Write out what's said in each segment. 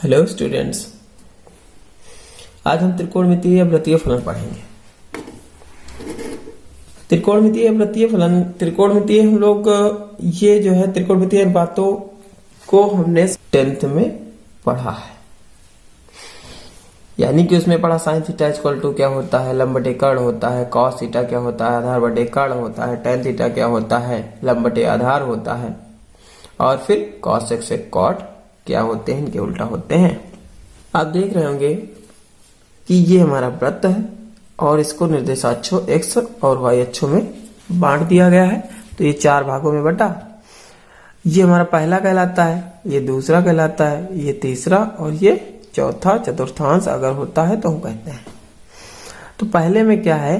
Hello students, आज हम त्रिकोणमितीय वृत्तीय फलन पढ़ेंगे। त्रिकोणमितीय वृत्तीय फलन, त्रिकोणमितीय हम लोग ये जो है त्रिकोणमितीय बातों को हमने 10th में पढ़ा है, यानी कि उसमें पढ़ा साइन थीटा इक्वल टू क्या होता है, लंब बटे कर्ण होता है, कॉस थीटा क्या होता है, आधार बटे कर्ण होता है, टेन थीटा क्या होता है, लंब बटे आधार होता है, और फिर कॉस एक्स से कॉट क्या होते हैं, इनके उल्टा होते हैं। आप देख रहे होंगे कि ये हमारा वृत्त है और इसको निर्देशाक्षों एक्स और वाई अक्षों में बांट दिया गया है। तो ये 4 भागों में बटा, ये हमारा पहला कहलाता है, ये दूसरा कहलाता है, ये तीसरा और ये चौथा चतुर्थांश अगर होता है तो हम कहते हैं। तो पहले में क्या है,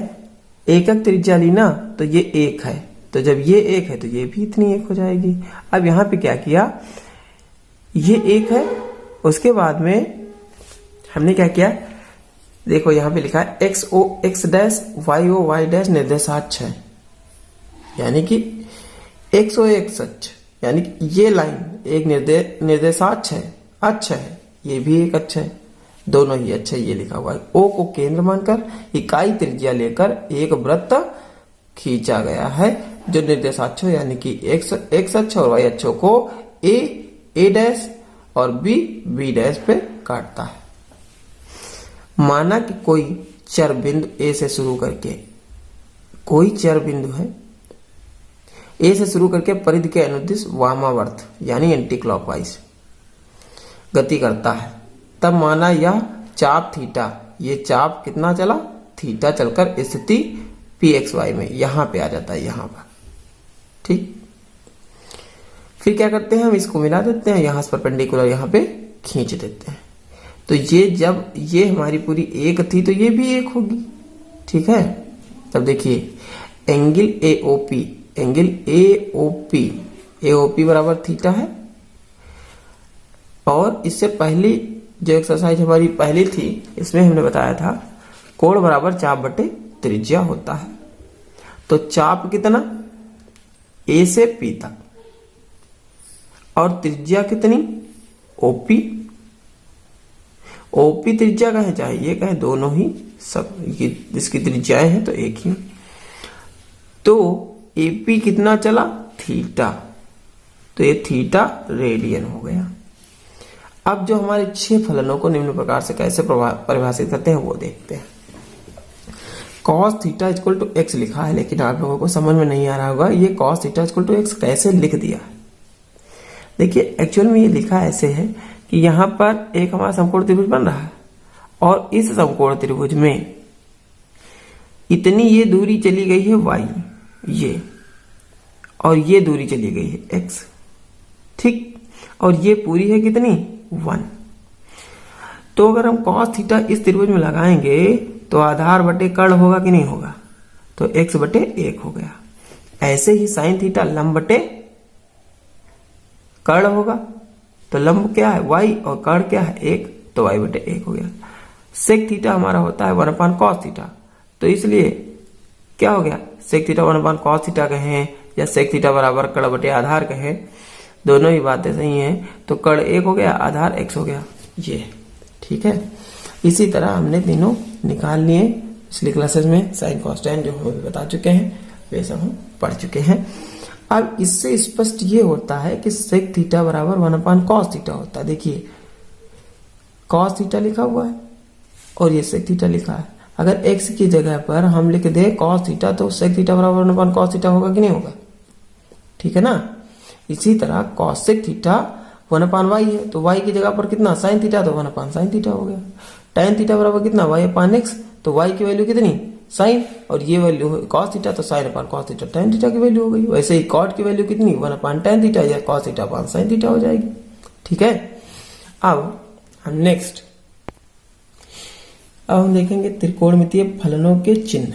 एकक त्रिज्या ली ना, तो ये 1 है, तो जब ये 1 है तो ये भी इतनी 1 हो जाएगी। अब यहाँ पे क्या किया, ये 1 है, उसके बाद में हमने क्या किया, देखो यहाँ पे लिखा है X O X dash Y O Y dash निर्देशाक्ष है, यानी कि एक्स ओ एक्स अक्ष, यानी कि ये लाइन एक निर्देशाक्ष है, अक्ष है, ये भी एक अक्ष है, दोनों ही अक्ष है, ये लिखा हुआ है। ओ को केंद्र मानकर इकाई त्रिज्या लेकर एक वृत्त खींचा गया है जो निर्देशाक्षों यानी कि एक्स अक्ष और वाई अक्षों को ए डैश और बी डैश पे काटता है। माना कि कोई चर बिंदु ए से शुरू करके, कोई चर बिंदु है ए से शुरू करके परिधि के अनुदिश वामावर्त यानी एंटी क्लॉकवाइज गति करता है, तब माना यह चाप थीटा, ये चाप कितना चला, थीटा चलकर स्थिति पी एक्स वाई में यहां पे आ जाता है, यहां पर। ठीक, फिर क्या करते हैं, हम इसको मिला देते हैं, यहां से परपेंडिकुलर यहां पे खींच देते हैं। तो ये जब ये हमारी पूरी 1 थी तो ये भी 1 होगी। ठीक है, तब देखिए एंगल एओपी, एंगल एओपी बराबर थीटा है, और इससे पहली जो एक्सरसाइज हमारी पहली थी इसमें हमने बताया था कोण बराबर चाप बटे त्रिज्या होता है। तो चाप कितना, ए से पी तक, और त्रिज्या कितनी, ओपी। ओपी त्रिज्या कहे चाहे ये कहे, दोनों ही सब इसकी त्रिज्याएं हैं तो एक ही। तो एपी कितना चला, थीटा, तो ये थीटा रेडियन हो गया। अब जो हमारे 6 फलनों को निम्न प्रकार से कैसे परिभाषित करते हैं वो देखते हैं। Cos theta equal to x लिखा है, लेकिन आप लोगों को समझ में नहीं आ रहा होगा ये cos theta equal to x कैसे लिख दिया। देखिए एक्चुअल में ये लिखा ऐसे है कि यहां पर एक हमारा समकोण त्रिभुज बन रहा है, और इस समकोण त्रिभुज में इतनी ये दूरी चली गई है y, ये, और ये दूरी चली गई है x। ठीक, और ये पूरी है कितनी, 1। तो अगर हम cos थीटा इस त्रिभुज में लगाएंगे तो आधार बटे कर्ण होगा कि नहीं होगा, तो x बटे 1 हो गया। ऐसे ही साइन थीटा लंब बटे कर्ण होगा, तो लंब क्या है y और कर्ण क्या है 1, तो y बटे 1 हो गया। सेक थीटा हमारा होता है 1 कॉस थीटा, तो इसलिए क्या हो गया, सेक थीटा 1 कॉस थीटा कहें या सेक थीटा बराबर कर्ण बटे आधार कहें, दोनों ही बातें सही हैं। तो कर्ण 1 हो गया, आधार x हो गया, ये। ठीक है, इसी तरह हमने तीनों निकाल लिए पिछली क्लासेस में। साइन कॉस टेन जो हम बता चुके हैं वे सब हम पढ़ चुके हैं। अब इससे स्पष्ट ये होता है कि सेक थीटा बराबर 1 कॉस थीटा होता है। देखिए कॉस थीटा लिखा हुआ है और ये सेक थीटा लिखा है। अगर x की जगह पर हम लिख दे कॉस थीटा, तो सेक थीटा बराबर 1 कॉस थीटा होगा कि नहीं होगा। ठीक है ना। इसी तरह कॉस सेक थीटा 1 वाई है, तो y की जगह पर कितना साइन थीटा, तो 1 साइन थीटा हो गया। टेन थीटा बराबर कितना, y/x, तो y की वैल्यू कितनी, साइन, और ये वैल्यू कॉस थीटा, तो sine upon cos theta tan theta की वैल्यू हो गई। वैसे ही कॉट की वैल्यू कितनी, 1 टेन थीटा या cos theta upon sine theta हो जाएगी। ठीक है, अब हम नेक्स्ट देखेंगे त्रिकोणमितीय फलनों के चिन्ह,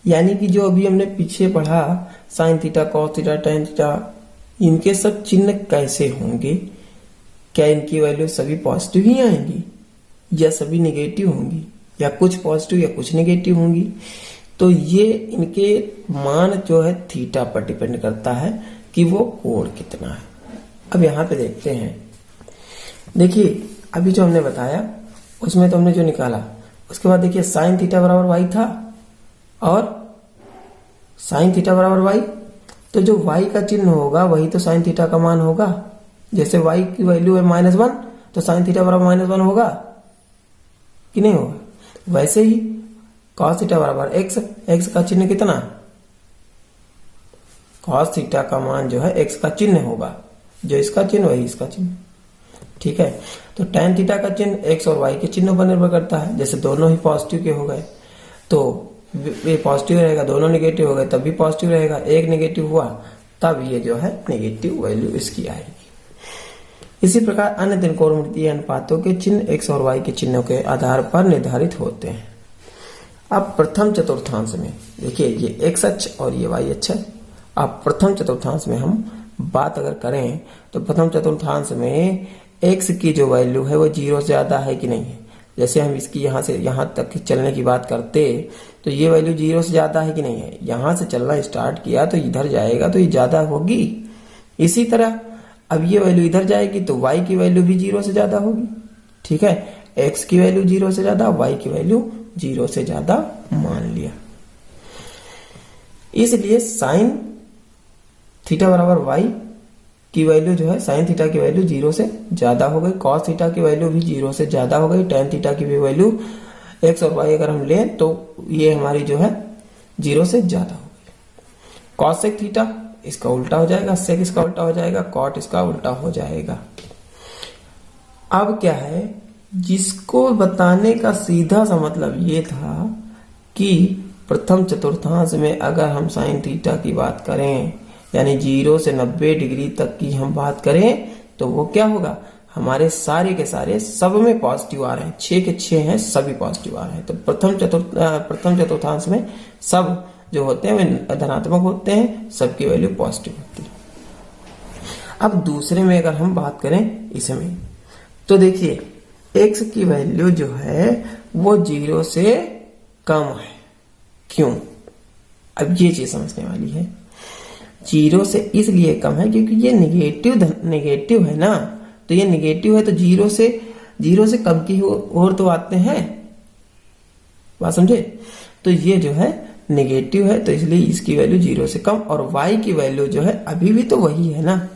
यानी कि जो अभी हमने पीछे पढ़ा sine theta cos theta tan theta, इनके सब चिन्ह कैसे होंगे। क्या इनकी वैल्यू सभी पॉजिटिव ही आएंगी या सभी नेगेटिव होंगी, या कुछ पॉजिटिव या कुछ नेगेटिव होंगी। तो ये इनके मान जो है थीटा पर डिपेंड करता है कि वो कोण कितना है। अब यहां पे देखते हैं, देखिए अभी जो हमने बताया उसमें तो हमने जो निकाला, उसके बाद देखिए साइन थीटा बराबर वाई था और साइन थीटा बराबर वाई, तो जो वाई का चिन्ह होगा वही तो साइन थीटा का मान होगा। जैसे वाई की वैल्यू है -1 तो साइन थीटा बराबर -1 होगा कि नहीं होगा। वैसे ही cos थीटा बराबर x का चिन्ह कितना, cos थीटा का मान जो है x का चिन्ह होगा, जो इसका चिन्ह वही इसका चिन्ह। ठीक है, तो tan थीटा का चिन्ह x और y के चिन्हों पर निर्भर करता है। जैसे दोनों ही पॉजिटिव के हो गए तो ये पॉजिटिव रहेगा, दोनों नेगेटिव हो गए तब भी पॉजिटिव रहेगा, एक नेगेटिव हुआ तब ये जो है नेगेटिव वैल्यू इसकी आएगी। इसी प्रकार अन्य त्रिकोणमितीय अनुपातों के चिन्ह x और y के चिन्हों के आधार पर निर्धारित होते हैं। अब प्रथम चतुर्थांश में देखिए ये x अक्ष और ये y अक्ष है। अब प्रथम चतुर्थांश में हम बात अगर करें तो प्रथम चतुर्थांश में x की जो वैल्यू है वो 0 से ज्यादा है कि नहीं है। जैसे हम इसकी यहाँ से यहाँ तक चलने की बात करते तो ये वैल्यू 0 से ज्यादा है कि नहीं है। यहाँ से चलना स्टार्ट किया तो इधर जाएगा तो ये ज्यादा होगी। इसी तरह अब ये वैल्यू इधर जाएगी तो y की वैल्यू भी 0 से ज्यादा होगी। ठीक है, x की वैल्यू 0 से ज्यादा, y की वैल्यू 0 से ज्यादा मान लिया। इसलिए साइन थीटा बराबर y की वैल्यू जो है साइन थीटा की वैल्यू 0 से ज्यादा हो गई, कॉस थीटा की वैल्यू भी 0 से ज्यादा हो गई, टेन थीटा की भी वैल्यू x और y अगर हम लें तो ये हमारी जो है 0 से ज्यादा हो गई। कॉसेक थीटा इसका उल्टा हो जाएगा, सेक इसका उल्टा हो जाएगा, कॉट इसका उल्टा हो जाएगा। अब क्या है, जिसको बताने का सीधा सा मतलब ये था कि प्रथम चतुर्थांश में अगर हम साइन थीटा की बात करें यानी 0 से 90 डिग्री तक की हम बात करें तो वो क्या होगा, हमारे सारे के सारे सब में पॉजिटिव आ रहे हैं, 6 के 6 हैं सभी पॉजिटिव आ रहे हैं। तो प्रथम चतुर्थांश में सब जो होते हैं वे धनात्मक होते हैं, सबकी वैल्यू पॉजिटिव होती है। अब दूसरे में अगर हम बात करें इसमें तो देखिए x की वैल्यू जो है वो 0 से कम है। क्यों, अब ये चीज समझने वाली है। 0 से इसलिए कम है क्योंकि ये नेगेटिव है ना, तो ये नेगेटिव है तो 0 से कम की ओर तो आते हैं, बात समझे। तो ये जो है नेगेटिव है तो इसलिए इसकी वैल्यू 0 से कम, और y की वैल्यू जो है अभी भी तो वही है ना,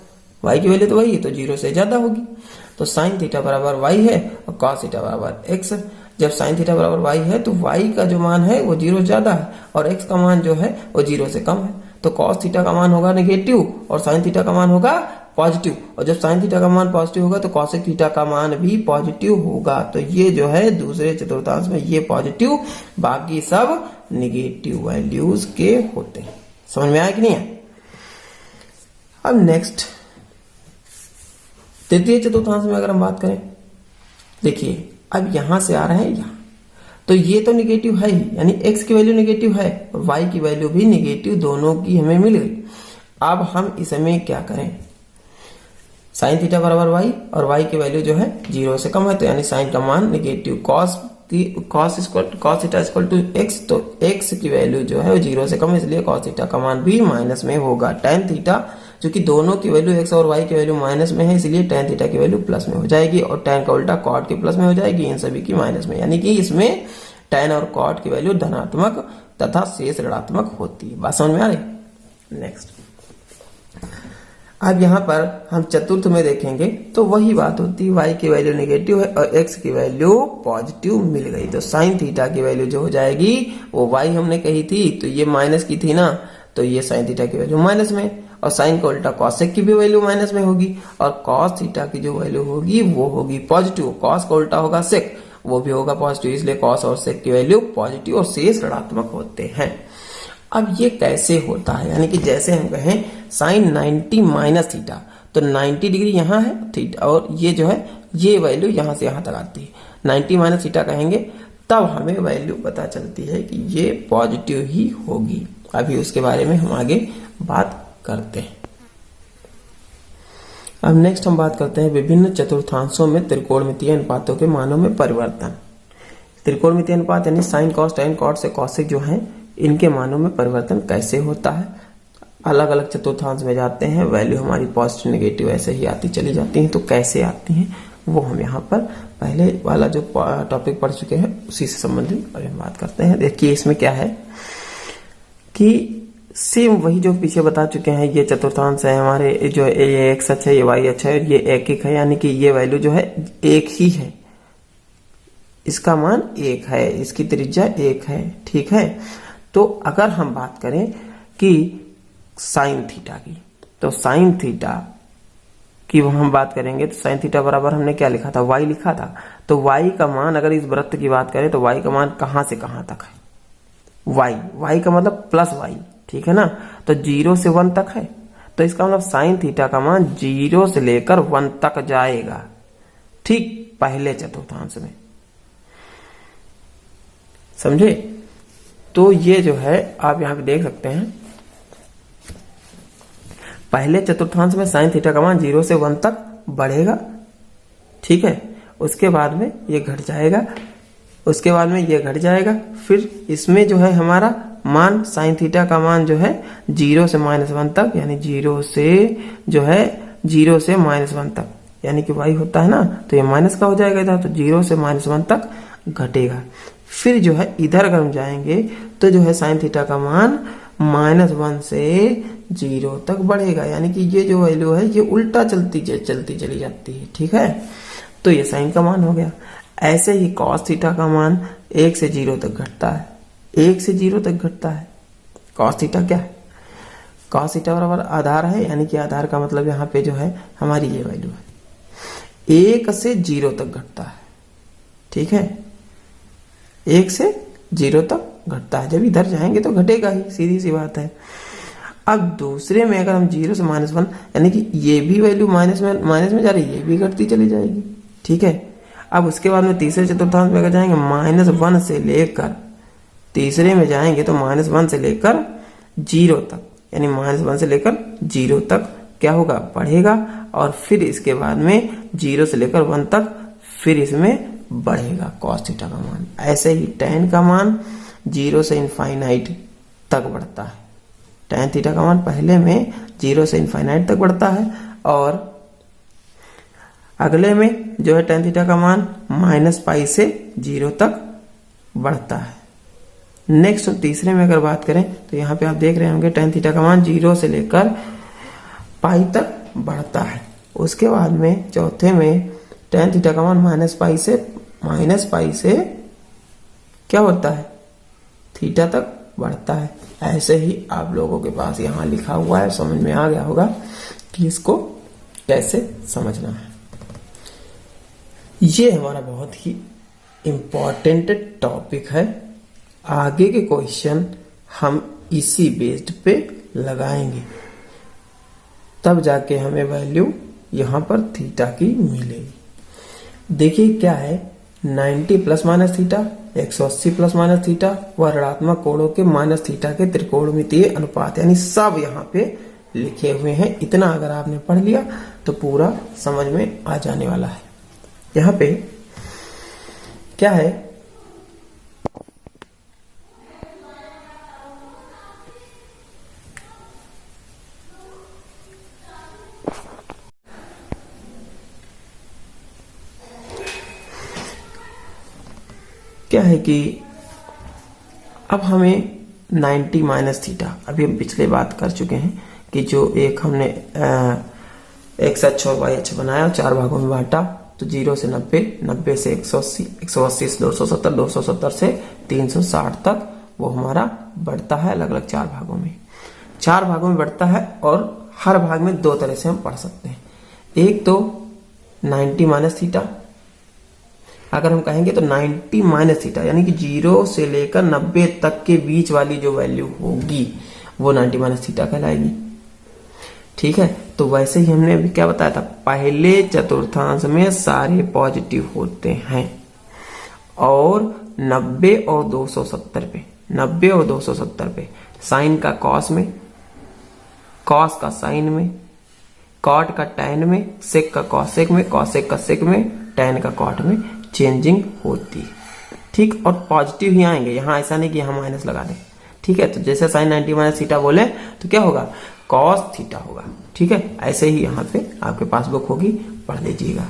y की वैल्यू तो वही है तो 0 से ज्यादा होगी। तो साइन थीटा बराबर y है और cos थीटा बराबर x। जब साइन थीटा बराबर y है तो y का जो मान है वो 0 से ज्यादा है और x का मान जो है वो 0 से कम है। तो cos थीटा का मान होगा नेगेटिव और साइन थीटा का मान होगा पॉजिटिव, और जब साइन थीटा का मान पॉजिटिव होगा तो cosec थीटा का मान भी पॉजिटिव होगा। तो ये जो है दूसरे चतुर्थांश में ये पॉजिटिव, बाकी सब नेगेटिव वैल्यूज के होते हैं। समझ में आया कि नहीं है। अब नेक्स्ट तृतीय चतुर्थांश में अगर हम बात करें, देखिए अब यहां से आ रहे हैं यहां, तो ये तो नेगेटिव है ही, यानी x की वैल्यू नेगेटिव है और y की वैल्यू भी नेगेटिव, दोनों की हमें मिल गई। अब हम इसमें क्या करें, साइन थीटा बराबर y और y की वैल्यू जो है 0 से कम है तो यानी साइन का मान negative, cos theta equal to x, तो x की वैल्यू जो है वो 0 से कम है इसलिए cos थीटा का मान भी माइनस में होगा। tan थीटा क्योंकि दोनों की वैल्यू x और y की वैल्यू माइनस में है इसलिए tan थीटा की वैल्यू प्लस में हो जाएगी, और tan का उल्टा cot के प्लस में हो जाएगी, इन सभी की माइनस में, यानी कि इसमें tan और cot की वैल्यू धनात्मक तथा शेष ऋणात्मक होती है। बात समझ में आ रही। नेक्स्ट अब यहाँ पर हम चतुर्थ में देखेंगे तो वही बात होती है, y की वैल्यू नेगेटिव है और x की वैल्यू पॉजिटिव मिल गई, तो साइन थीटा की वैल्यू जो हो जाएगी वो y हमने कही थी तो ये माइनस की थी ना, तो ये साइन थीटा की वैल्यू माइनस में, और साइन का उल्टा कॉसेक की भी वैल्यू माइनस में होगी, और कॉस थीटा की जो वैल्यू होगी वो होगी पॉजिटिव, कॉस का उल्टा होगा सेक, वो भी होगा पॉजिटिव, इसलिए कॉस और सेक की वैल्यू पॉजिटिव और शेष ऋणात्मक होते हैं। अब ये कैसे होता है, यानी कि जैसे हम कहें साइन 90 माइनस थीटा, तो 90 डिग्री यहाँ है थीटा और ये जो है ये वैल्यू यहाँ से यहाँ तक आती है, 90 माइनस थीटा कहेंगे तब हमें वैल्यू पता चलती है कि ये पॉजिटिव ही होगी। अभी उसके बारे में हम आगे बात करते हैं। अब नेक्स्ट हम बात करते हैं विभिन्न चतुर्थांशों में त्रिकोणमितीय अनुपातों के मानों में परिवर्तन। त्रिकोणमितीय अनुपात यानी साइन कॉस टेन कॉट से कॉसेक जो है इनके मानों में परिवर्तन कैसे होता है। अलग अलग चतुर्थांश में जाते हैं, वैल्यू हमारी पॉजिटिव नेगेटिव ऐसे ही आती चली जाती हैं, तो कैसे आती हैं वो हम यहाँ पर पहले वाला जो टॉपिक पढ़ चुके हैं उसी से संबंधित अभी हम बात करते हैं। देखिए इसमें क्या है कि सेम वही जो पीछे बता चुके हैं, ये चतुर्थांश है हमारे, जो ये एक्स अक्ष है, ये वाई अक्ष है, और ये एक है, यानी कि ये वैल्यू जो है एक ही है, इसका मान एक है, इसकी त्रिज्या एक है, ठीक है। तो अगर हम बात करें कि साइन थीटा की, तो साइन थीटा की हम बात करेंगे तो साइन थीटा बराबर हमने क्या लिखा था, वाई लिखा था। तो वाई का मान, अगर इस वृत्त की बात करें तो वाई का मान कहां से कहां तक है, वाई का मतलब प्लस वाई, ठीक है ना। तो 0 से 1 तक है, तो इसका मतलब साइन थीटा का मान 0 से लेकर 1 तक जाएगा, ठीक पहले चतुर्थांश में, समझे। तो ये जो है आप यहां पे देख सकते हैं, पहले चतुर्थांश में साइन थीटा का मान 0 से 1 तक बढ़ेगा, ठीक है। उसके बाद में ये घट जाएगा, उसके बाद में ये घट जाएगा, फिर इसमें जो है हमारा मान साइन थीटा का मान जो है 0 से -1 तक, यानी 0 से जो है 0 से -1 तक, यानी कि y होता है ना, तो ये माइनस का हो जाएगा इधर, तो 0 से -1 तक घटेगा। फिर जो है इधर अगर हम जाएंगे तो जो है साइन थीटा का मान -1 से 0 तक बढ़ेगा, यानी कि ये जो वैल्यू है ये उल्टा चलती चली जाती है, ठीक है। तो ये साइन का मान हो गया। ऐसे ही कॉस थीटा का मान 1 से 0 तक घटता है, 1 से 0 तक घटता है। कॉस थीटा क्या है, कॉस थीटा बराबर आधार है, यानी कि आधार का मतलब यहाँ पे जो है हमारी ये वैल्यू है, 1 से 0 तक घटता है, ठीक है। 1 से 0 तक घटता है, जब इधर जाएंगे तो घटेगा ही, सीधी सी बात है। अब दूसरे में अगर हम 0 से -1, यानी कि ये भी वैल्यू माइनस में जा रही है, ये भी घटती चली जाएगी, ठीक है। अब उसके बाद में तीसरे चतुर्थांश में अगर जाएंगे -1 से लेकर, तीसरे में जाएंगे तो -1 से लेकर 0 तक, यानी -1 से लेकर 0 तक क्या होगा, बढ़ेगा। और फिर इसके बाद में 0 से लेकर 1 तक फिर इसमें बढ़ेगा कॉस थीटा का मान। ऐसे ही tan का मान 0 से इनफाइनाइट तक बढ़ता है, tan थीटा का मान पहले में 0 से इनफाइनाइट तक बढ़ता है, और अगले में जो है tan थीटा का मान -π से 0 तक बढ़ता है। नेक्स्ट तीसरे में अगर बात करें तो यहाँ पे आप देख रहे होंगे tan थीटा का मान 0 से लेकर π तक बढ़ता है। उसके बाद में चौथे में tan थीटा का मान -π से क्या होता है, थीटा तक बढ़ता है। ऐसे ही आप लोगों के पास यहाँ लिखा हुआ है, समझ में आ गया होगा कि इसको कैसे समझना है। ये हमारा बहुत ही इम्पोर्टेंट टॉपिक है, आगे के क्वेश्चन हम इसी बेस्ड पे लगाएंगे, तब जाके हमें वैल्यू यहां पर थीटा की मिलेगी। देखिए क्या है, 90 plus minus theta, 180 plus minus theta व ऋणात्मक कोणों के माइनस थीटा के त्रिकोणमितीय अनुपात, यानी सब यहाँ पे लिखे हुए हैं। इतना अगर आपने पढ़ लिया तो पूरा समझ में आ जाने वाला है। यहाँ पे क्या है, क्या है कि अब हमें 90 माइनस थीटा, अभी हम पिछले बात कर चुके हैं कि जो एक हमने एक्स अक्ष और वाई अक्ष बनाया, 4 भागों में बांटा, तो 0 से 90, 90 से 180, 180 से 270, 270 से 360 तक वो हमारा बढ़ता है अलग अलग 4 भागों में। 4 भागों में बढ़ता है और हर भाग में 2 तरह से हम पढ़ सकते हैं। एक तो 90 माइनस थीटा, अगर हम कहेंगे तो 90 माइनस थीटा, यानी कि 0 से लेकर 90 तक के बीच वाली जो वैल्यू होगी वो 90 माइनस थीटा कहलाएगी, ठीक है। तो वैसे ही हमने अभी क्या बताया था, पहले चतुर्थांश में सारे पॉजिटिव होते हैं और 90 और 270 पे, 90 और 270 पे साइन का कॉस में, कॉस का साइन में, कॉट का टैन में, सेक का कॉसेक में, कॉसेक का सेक में, टैन का कॉट में चेंजिंग होती है, ठीक। और पॉजिटिव ही आएंगे, यहां ऐसा नहीं कि यहां माइनस लगा दें, ठीक है। तो जैसे साइन 90 माइनस थीटा बोले तो क्या होगा, कॉस थीटा होगा, ठीक है। ऐसे ही यहाँ पे आपके पास बुक होगी, पढ़ लीजिएगा।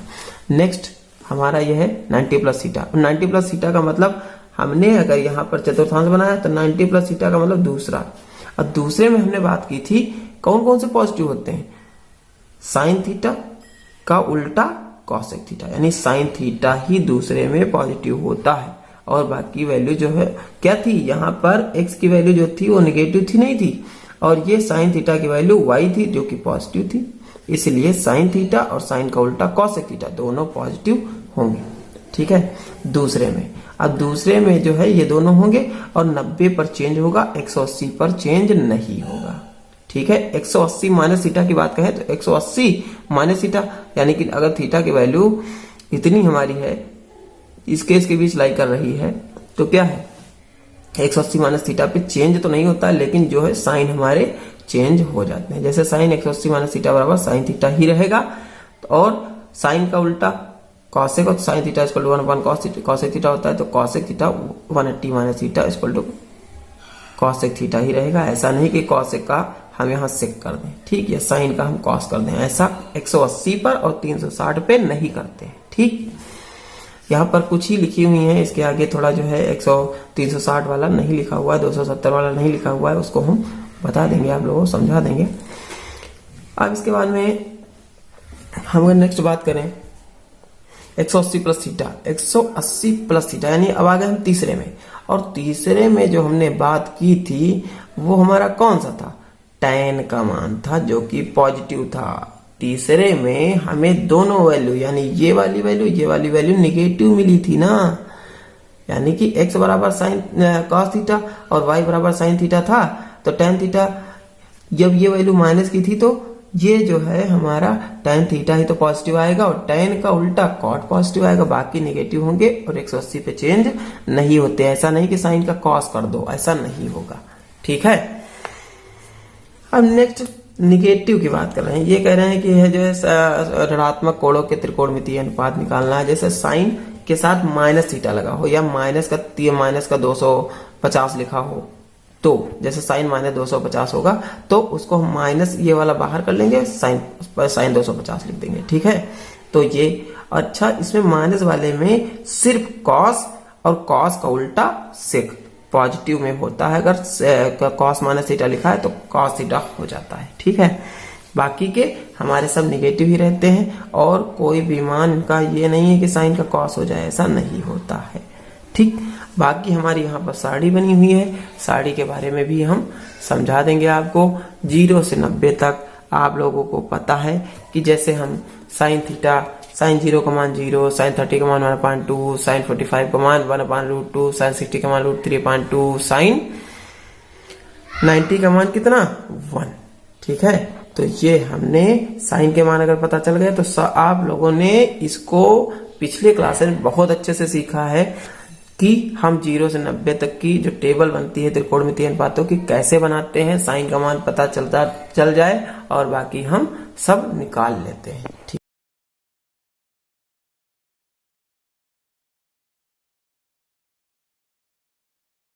नेक्स्ट हमारा यह है 90 प्लस थीटा। 90 प्लस थीटा का मतलब हमने अगर यहाँ पर चतुर्थांश बनाया तो 90 प्लस थीटा का मतलब दूसरा। अब दूसरे में हमने बात की थी कौन कौन से पॉजिटिव होते हैं, साइन थीटा का उल्टा कॉसेक थीटा, यानी साइन थीटा ही दूसरे में पॉजिटिव होता है और बाकी वैल्यू जो है क्या थी, यहाँ पर x की वैल्यू जो थी वो नेगेटिव थी नहीं थी, और ये साइन थीटा की वैल्यू y थी जो कि पॉजिटिव थी, इसलिए साइन थीटा और साइन का उल्टा कॉसेक थीटा दोनों पॉजिटिव होंगे। ठीक है, दूसरे में। अब दूसरे में जो है ये दोनों होंगे और 90 पर चेंज होगा, 180 पर चेंज नहीं होगा। ठीक है, 180 माइनस थीटा की बात कहें तो 180 माइनस थीटा, यानी कि अगर थीटा की वैल्यू इतनी हमारी है, इस केस के बीच लाई कर रही है, तो क्या है 180 माइनस थीटा पे चेंज तो नहीं होता है, लेकिन जो है साइन हमारे चेंज हो जाते हैं। जैसे साइन 180 माइनस थीटा बराबर साइन थीटा ही रहेगा, और साइन का उल्टा कॉसेक और sine theta equal to 1/cos cosec theta होता है, तो cosec theta 180 minus theta equal to cosec theta ही रहेगा। ऐसा नहीं कि कॉसेक का हम यहाँ सेक कर दें, ठीक है, साइन का हम कॉस कर दें, ऐसा 180 पर और 360 पे नहीं करते। ठीक, यहाँ पर कुछ ही लिखी हुई है, इसके आगे थोड़ा जो है 360 वाला नहीं लिखा हुआ है, 270 वाला नहीं लिखा हुआ है, उसको हम बता देंगे, आप लोगों को समझा देंगे। अब इसके बाद में हम नेक्स्ट बात करें 180 प्लस थीटा, 180 प्लस थीटा, यानी अब आ गए हम तीसरे में, और तीसरे में जो हमने बात की थी वो हमारा कौन सा था, tan का मान था जो कि पॉजिटिव था। तीसरे में हमें दोनों वैल्यू, यानी ये वाली वैल्यू निगेटिव मिली थी ना, यानी कि x बराबर साइन कॉस थीटा और y बराबर साइन थीटा था, तो tan थीटा जब ये वैल्यू माइनस की थी तो ये जो है हमारा tan थीटा ही तो पॉजिटिव आएगा, और tan का उल्टा cot पॉजिटिव आएगा, बाकी नेगेटिव होंगे और 180 पे चेंज नहीं होते। ऐसा नहीं कि साइन का cos कर दो, ऐसा नहीं होगा। ठीक है, अब नेक्स्ट निगेटिव की बात कर रहे हैं। ये कह रहे हैं कि यह जो है ऋणात्मक कोणों के त्रिकोणमितीय अनुपात निकालना है। जैसे साइन के साथ माइनस थीटा लगा हो या माइनस का 250 लिखा हो, तो जैसे साइन माइनस 250 होगा तो उसको हम माइनस ये वाला बाहर कर लेंगे, साइन 250 लिख देंगे। ठीक है, तो ये अच्छा, इसमें माइनस वाले में सिर्फ कॉस और कॉस का उल्टा सेक पॉजिटिव में होता है। अगर कॉस माइनस थीटा लिखा है तो कॉस थीटा हो जाता है। ठीक है, बाकी के हमारे सब निगेटिव ही रहते हैं, और कोई भी मान इनका ये नहीं है कि साइन का कॉस हो जाए, ऐसा नहीं होता है। ठीक, बाकी हमारी यहाँ पर साड़ी बनी हुई है, साड़ी के बारे में भी हम समझा देंगे आपको। 0 से 90 तक आप लोगों को पता है कि जैसे हम साइन थीटा, साइन 0 का मान 0, साइन 30 का मान 1/2, साइन 45 का मान 1/√2, साइन 60 का मान √3/2, साइन 90 का मान कितना 1। ठीक है, तो ये हमने साइन के मान अगर पता चल गए तो आप लोगों ने इसको पिछले क्लास में बहुत अच्छे से सीखा है कि हम 0 से 90 तक की जो टेबल बनती है त्रिकोणमितीय अनुपातों की कैसे बनाते हैं, साइन का मान पता चल जाए और बाकी हम सब निकाल लेते हैं। ठीक।